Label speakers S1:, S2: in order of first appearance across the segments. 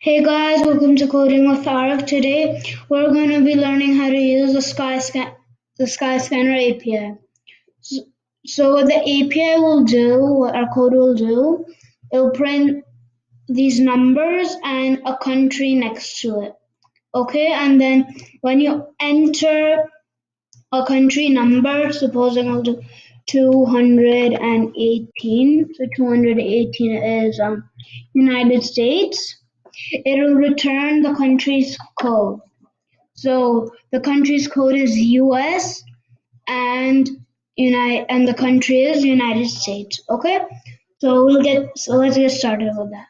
S1: Hey guys, welcome to Coding with Aarav. Today we're going to be learning how to use the SkyScanner API. So, so what the API will do, what our code will do, it'll print these numbers and a country next to it. Okay, and then when you enter a country number, supposing I'll do 218. So 218 is United States. It'll return the country's code. So the country's code is US and the country is United States. Okay? So let's get started with that.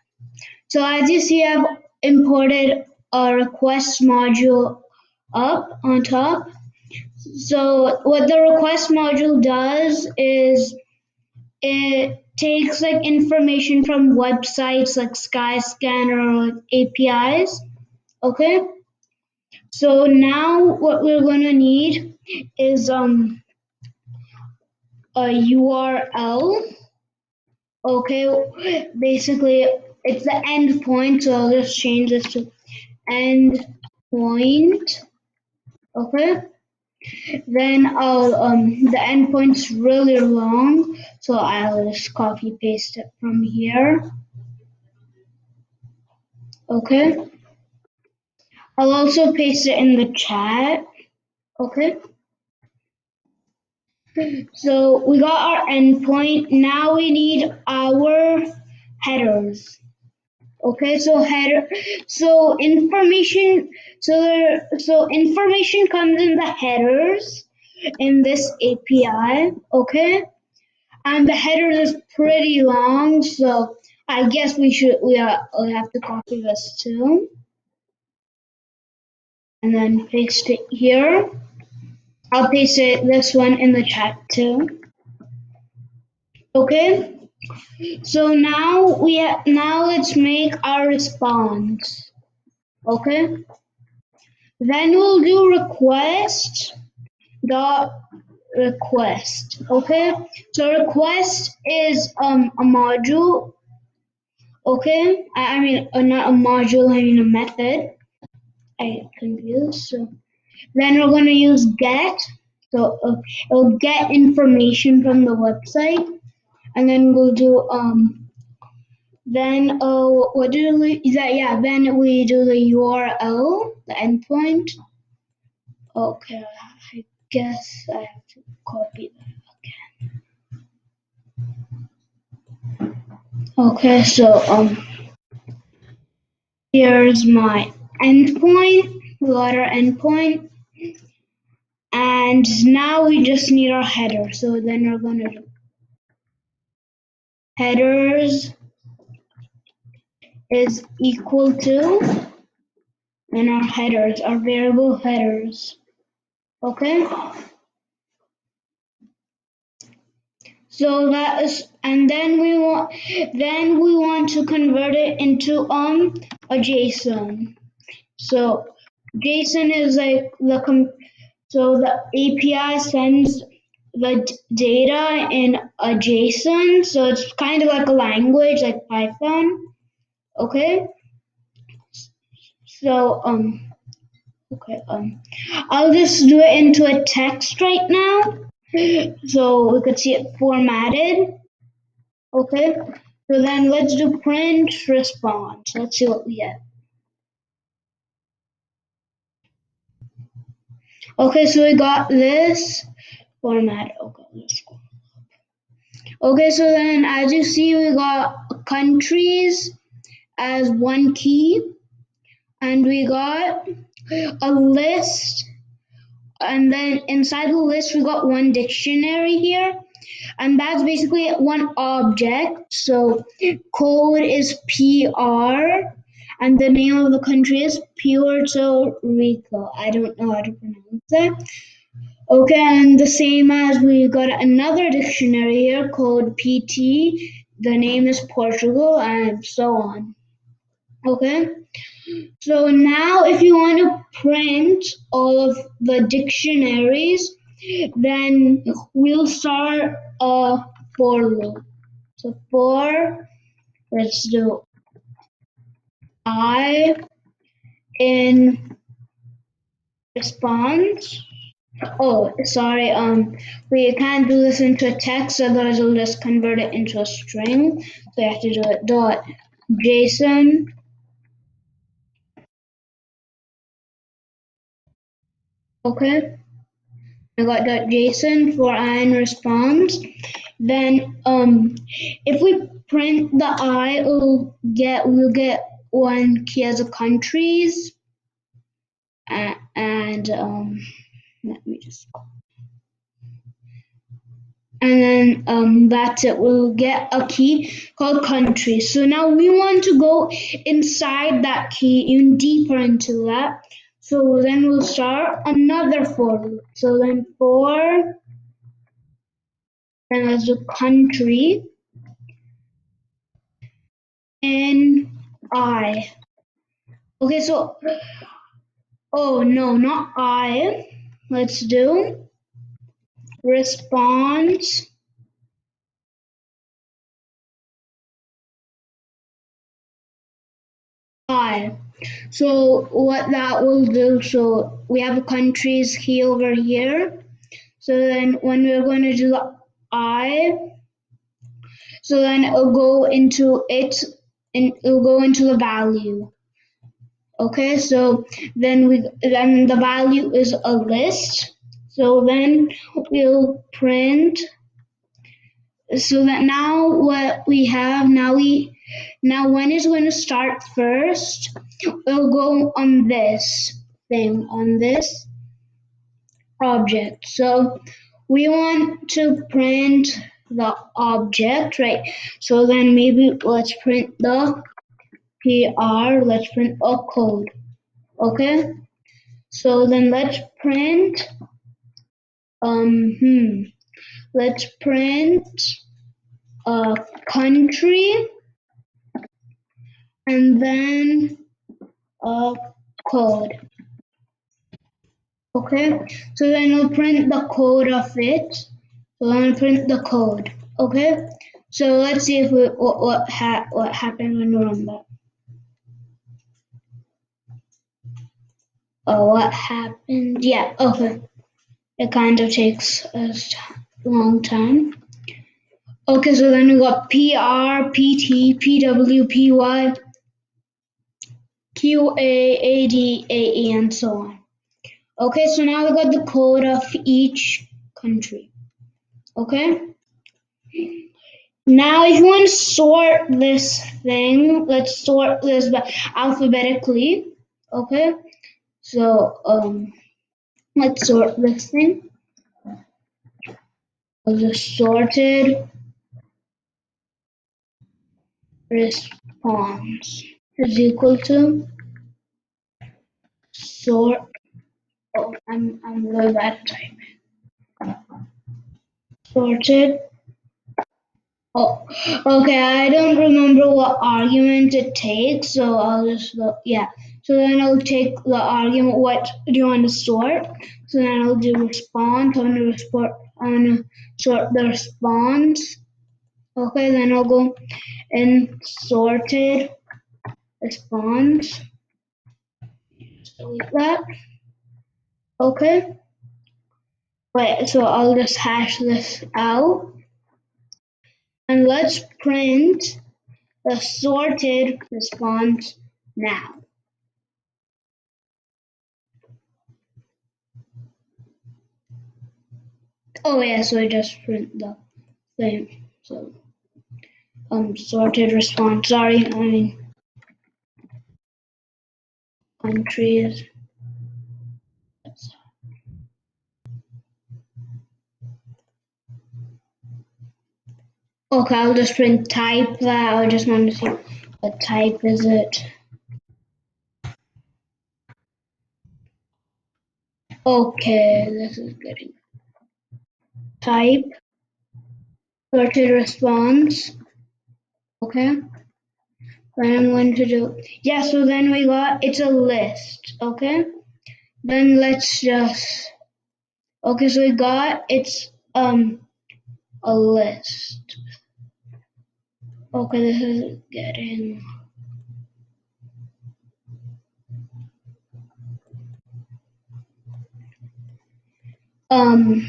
S1: So as you see, I've imported a request module up on top. So what the request module does is it takes like information from websites like SkyScanner or APIs. Okay, so now what we're gonna need is a URL. Okay, basically it's the endpoint, so I'll just change this to endpoint. Okay, then I'll the endpoint's really long, so I'll just copy paste it from here. Okay, I'll also paste it in the chat. Okay. So we got our endpoint. Now we need our headers. Okay, so information so information comes in the headers in this API, okay? And the headers is pretty long, so I guess we have to copy this too. And then paste it here. I'll paste this one in the chat too. Okay, so now let's make our response. Okay, then we'll do request dot request. Okay, so request is a module. Okay, I mean not a module, I mean a method. I get confused. So then we're gonna use get. So it'll get information from the website, and then we'll do then what do we is that yeah then we do the URL, the endpoint. Okay, I guess I have to copy that again. Okay, so here's my endpoint. We got our endpoint, and now we just need our header. So then we're gonna do headers is equal to, and our headers, our variable headers. Okay. So that is, and then we want to convert it into a JSON. So JSON is like so the API sends the data in a JSON. So it's kind of like a language like Python. Okay. So okay I'll just do it into a text right now, so we could see it formatted. Okay, so then let's do print response. Let's see what we get. Okay, so we got this format. Okay, let's go. Okay, so then as you see, we got countries as one key, and we got a list, and then inside the list we got one dictionary here, and that's basically one object. So code is PR, and the name of the country is Puerto Rico. I don't know how to pronounce that. Okay, and the same as we got another dictionary here, code PT. The name is Portugal, and so on. Okay, so now if you want to print all of the dictionaries, then we'll start a for loop. So for, let's do I in response. Oh, sorry. We can't do this into a text, otherwise we'll just convert it into a string. So we have to do it dot JSON. Okay. I got dot JSON for I in response. Then if we print the I, we'll get one key as a countries, and let me just, and then that's it. We'll get a key called country. So now we want to go inside that key, even deeper into that. So then we'll start another for loop. So then for, then let's do country in I. Okay, so, oh no, not I. Let's do response I. So what that will do, so we have a countries key over here. So then when we're going to do the I, so then it'll go into it, and it'll go into the value. Okay, so then the value is a list. So then we'll print, so that now what we have now when it's going to start first, we'll go on this thing, on this object. So we want to print the object, right? So then maybe let's print the PR, let's print a code. Okay, so then let's print let's print a country, and then a code. Okay, so then we'll print the code of it. So I'm gonna print the code. Okay, so let's see if what happened when we run that. Oh, what happened? Yeah, okay. It kind of takes a long time. Okay, so then we got PR, PT, PW, PY, QA, AD, AE, and so on. Okay, so now we got the code of each country. Okay. Now, if you want to sort this thing, let's sort this alphabetically. Okay, so let's sort this thing. I'll just sorted response is equal to sort. Oh, I'm really bad at typing. Sorted. Oh, okay. I don't remember what argument it takes, so I'll just go. Yeah. So then I'll take the argument. What do you want to sort? So then I'll do response. I want to sort the response. Okay. Then I'll go in sorted response. Delete that. Okay. Wait. So I'll just hash this out, and let's print the sorted response now. Oh yeah, so I just print the thing. So sorted response. Sorry, I mean countries. Okay, I'll just print type that. I just want to see what type is it. Okay, this is getting type sorted response. Okay. Then I'm going to do, yeah, so then we got, it's a list. Okay. Then let's just, okay, so we got, it's a list. Okay, this is getting, Um,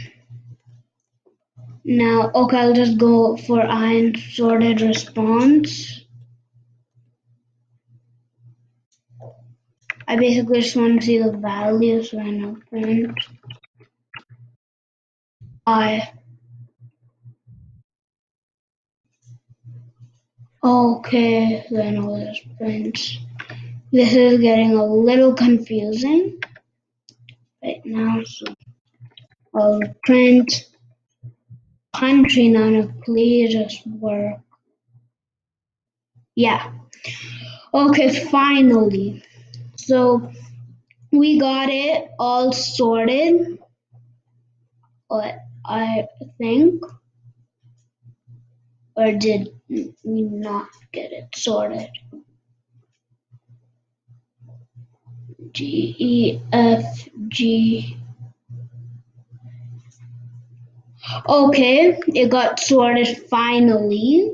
S1: Now, okay, I'll just go for unsorted response. I basically just want to see the values when I print I. Okay, then I'll just print. This is getting a little confusing right now, so I'll print country now. Please just work. Yeah. Okay, finally. So we got it all sorted. I think, or did we not get it sorted? G E F G. Okay, it got sorted finally.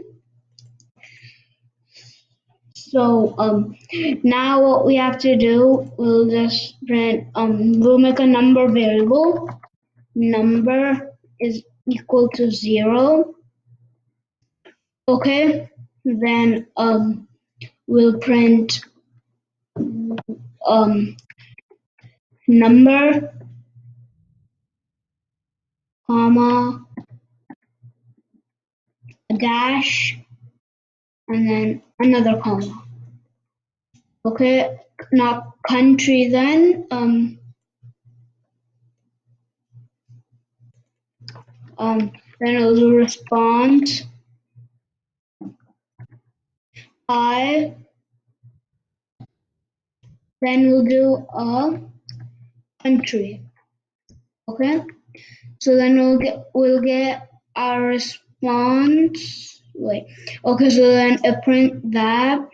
S1: So now what we have to do, we'll just print we'll make a number variable. Number is equal to 0. Okay, then we'll print um number comma a dash and then another comma. Okay, now country then it'll do response I, then we'll do a country. Okay, so then we'll get our response. Wait, okay, so then print that.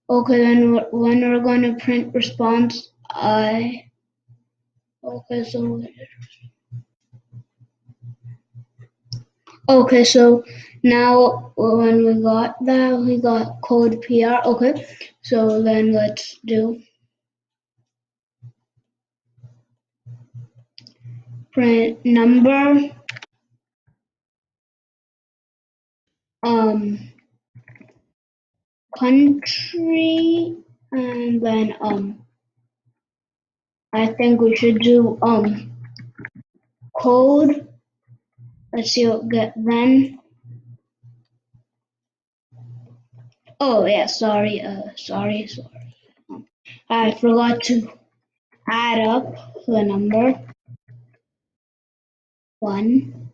S1: Okay, then when we're going to print response I. Okay, so okay, so now when we got that, we got code PR. Okay, so then let's do print number um country, and then I think we should do code. Let's see what get then. Oh yeah, sorry. I forgot to add up the number 1.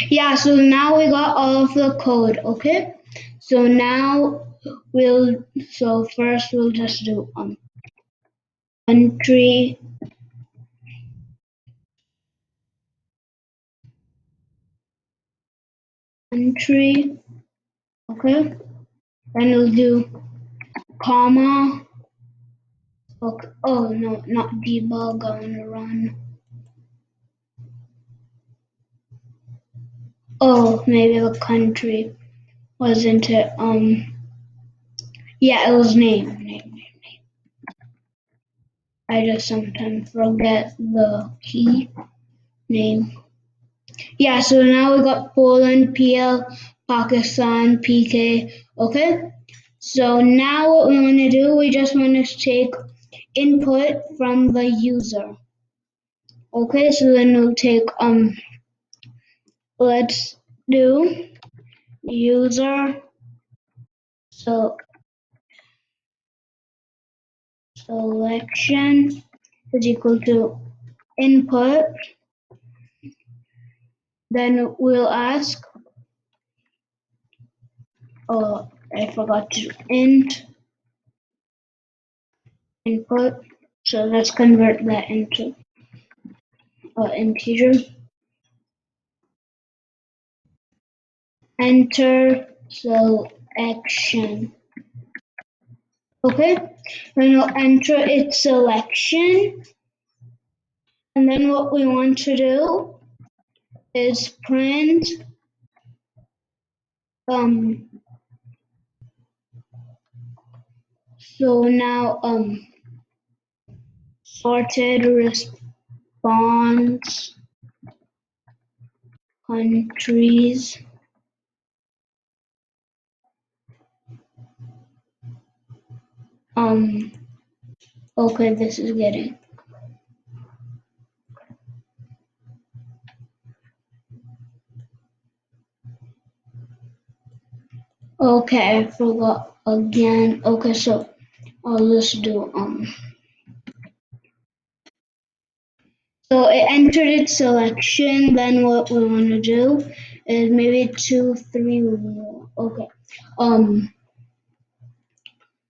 S1: Yeah, so now we got all of the code, okay? So now first we'll just do country country, okay? Then we'll do comma. Okay. Oh no, not debug, I wanna run. Oh, maybe the country wasn't it yeah, it was name. I just sometimes forget the key name. Yeah, so now we got Poland, PL, Pakistan, PK. Okay, so now what we want to do, we just want to take input from the user. Okay, so then we'll take let's do user so selection is equal to input. Then we'll ask. Oh, I forgot to int input. So let's convert that into integer. Enter selection. Okay, then we'll enter its selection. And then what we want to do is print um so now sorted response countries. Um, okay, this is getting. Okay, I forgot again. Okay, so let's do So it entered its selection. Then what we want to do is maybe 2, 3 more. Okay. Um.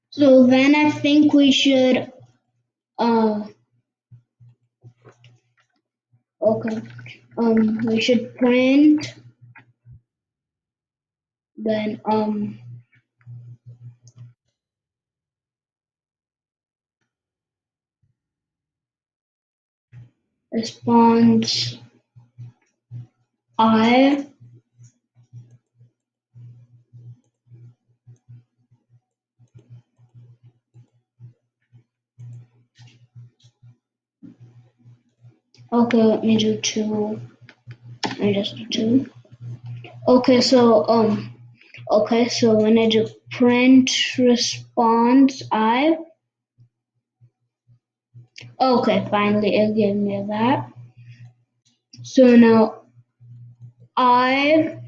S1: So then I think we should. Okay. We should print. Then response I. Okay, let me do two. Let me just do two. Okay, so Okay, so when I do print response I. Okay, finally it gave me that. So now I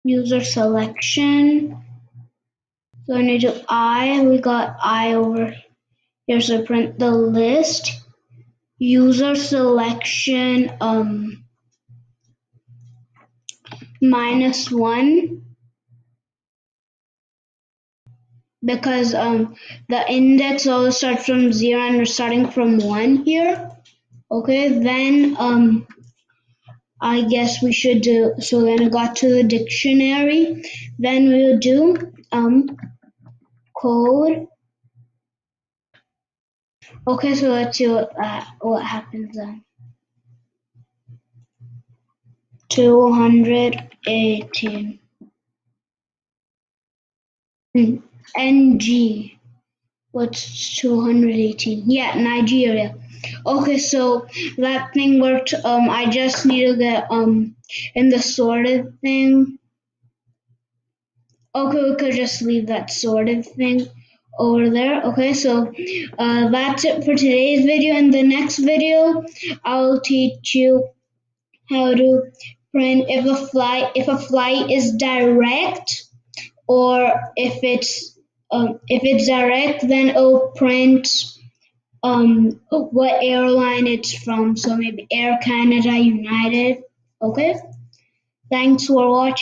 S1: user selection. So when I do I, we got I over here. So print the list. User selection -1 because the index always starts from 0 and we're starting from 1 here. Okay, then I guess we should do, so then I got to the dictionary. Then we'll do code. Okay, so let's see what happens then. 218. NG. What's 218? Yeah, Nigeria. Okay, so that thing worked. I just need to get in the sorted thing. Okay, we could just leave that sorted thing over there. Okay, so that's it for today's video. In the next video, I'll teach you how to print if a flight is direct, or if it's direct, then it'll print what airline it's from. So maybe Air Canada, United. Okay. Thanks for watching.